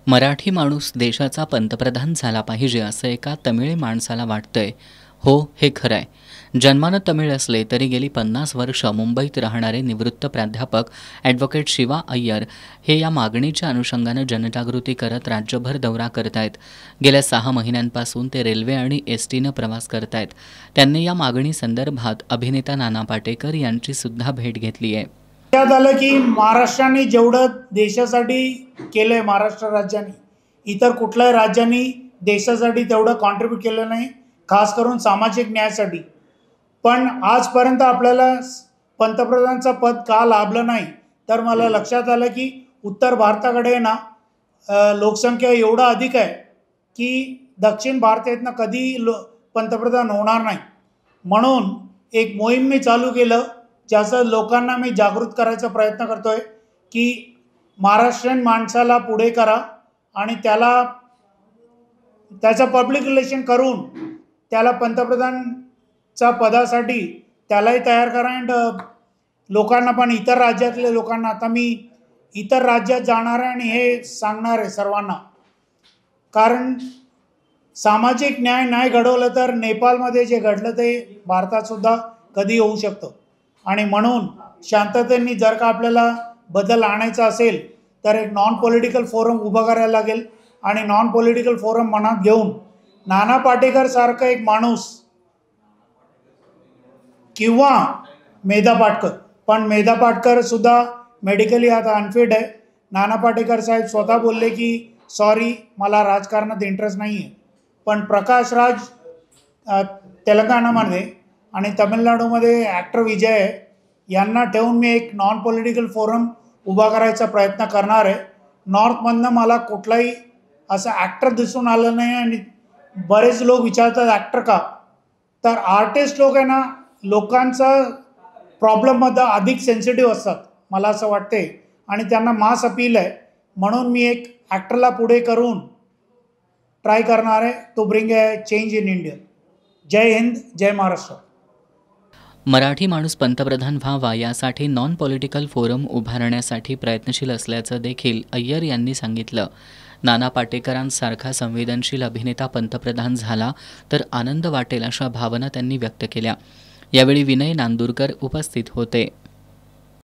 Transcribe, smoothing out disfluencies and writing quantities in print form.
मराठी माणूस देशाचा पंतप्रधान झाला पाहिजे असं एका तमिळ माणसाला वाटतंय. हो, हे खरं आहे. जन्मानं तमिळ असले तरी गेली 50 वर्ष मुंबईत राहणारे निवृत्त प्राध्यापक ॲडव्होकेट शिवा अय्यर हे या मागणीच्या अनुषंगानं जनजागृती करत राज्यभर दौरा करतायत. गेल्या 6 महिन्यांपासून ते रेल्वे आणि एसटीनं प्रवास करतायत. त्यांनी या मागणीसंदर्भात अभिनेता नाना पाटेकर यांची सुद्धा भेट घेतली आहे. लक्षात आलं की महाराष्ट्राने जेवढं देशासाठी केलंय, महाराष्ट्र राज्याने इतर कुठल्याही राज्यांनी देशासाठी तेवढं कॉन्ट्रीब्यूट केलं नाही, खास करून सामाजिक न्यायासाठी. पण आजपर्यंत आपल्याला पंतप्रधानाचं पद का लाभलं नाही, तर मला लक्षात आलं की उत्तर भारताकडे ना लोकसंख्या एवढा अधिक आहे की दक्षिण भारतातनं कधी पंतप्रधान होणार नाही. म्हणून एक मोहीम मी चालू केलं, ज्याचं लोकांना मी जागृत करायचा प्रयत्न करतोय की महाराष्ट्रीयन माणसाला पुढे करा आणि त्याचं पब्लिक रिलेशन करून त्याला पंतप्रधानच्या पदासाठी त्यालाही तयार करा. अँड लोकांना पण, इतर राज्यातले लोकांना, आता मी इतर राज्यात जाणार आहे आणि हे सांगणार आहे सर्वांना, कारण सामाजिक न्याय नाही घडवलं तर नेपाळमध्ये जे घडलं ते भारतातसुद्धा कधी होऊ शकतं. आणि म्हणून शांततेने जर का आपल्याला बदल आणायचा असेल तर एक नॉन पॉलिटिकल फोरम उभा करायला लागेल. आणि नॉन पॉलिटिकल फोरम मनात घेऊन नाना पाटेकर सारखा एक माणूस किंवा मेधा पाटकर, पण मेधा पाटकर सुद्धा मेडिकली आता अनफिट आहे. नाना पाटेकर साहेब स्वतः बोलले की सॉरी, मला राजकारणात इंटरेस्ट नाही आहे. पण प्रकाश राज तेलंगणामध्ये आणि तमिळनाडूमध्ये ॲक्टर विजय यांना ठेवून मी एक नॉन पॉलिटिकल फोरम उभा करायचा प्रयत्न करणार आहे. नॉर्थमधनं मला कुठलाही असं ॲक्टर दिसून आलं नाही. आणि बरेच लोक विचारतात ॲक्टर का, तर आर्टिस्ट लोक आहे ना, लोकांचा प्रॉब्लेममध्ये अधिक सेन्सिटिव्ह असतात मला असं वाटते, आणि त्यांना मास अपील आहे. म्हणून मी एक ॲक्टरला पुढे करून ट्राय करणार आहे to bring a change in India. जय हिंद, जय महाराष्ट्र. मराठी माणूस पंतप्रधान व्हावा यासाठी नॉन पॉलिटिकल फोरम उभारण्यासाठी प्रयत्नशील असल्याचं देखील अय्यर यांनी सांगितलं. नाना पाटेकरांसारखा संवेदनशील अभिनेता पंतप्रधान झाला तर आनंद वाटेल अशा भावना त्यांनी व्यक्त केल्या. यावेळी विनय नांदुरकर उपस्थित होते.